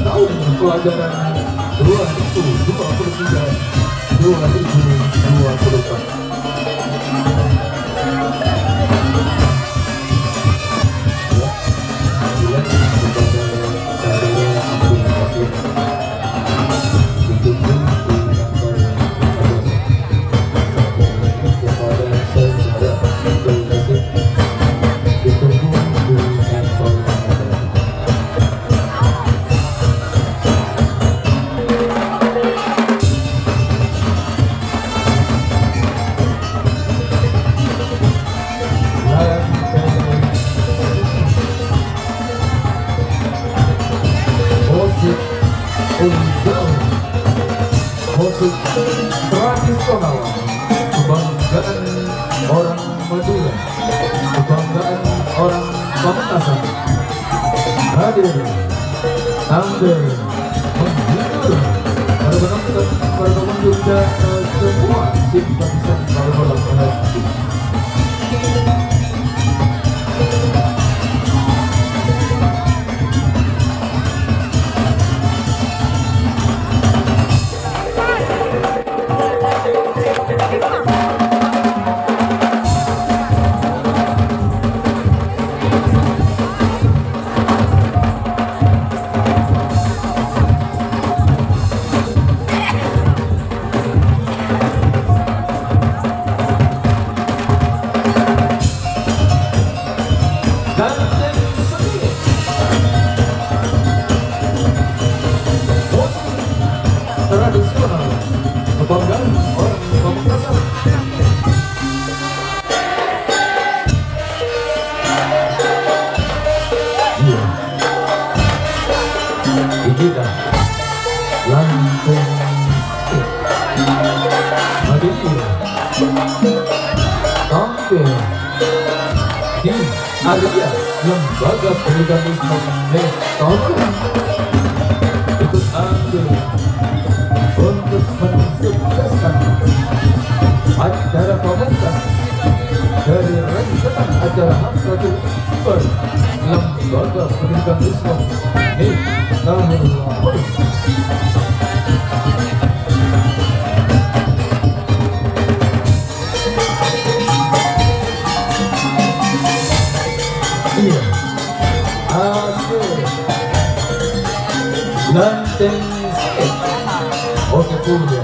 Tahun pelajaran 2022 musik tradisional, kebanggaan orang Madura, kebanggaan orang Pamekasan, hadir tampil menghibur para penonton, para pengunjung dan semua simpatisan balap MotoGP. Tradisional, kebanggaan orang Pamekasan. Iya, inilah Lampung Madura tampil di area Lembaga Pendidikan Islam Metode. Ikut andil untuk mensukseskan acara pamungkas dari rentetan acara Hamzatul Akbar Lembaga Pendidikan Islam Metode. Iya, ada Lanteng Skate. Oke, punya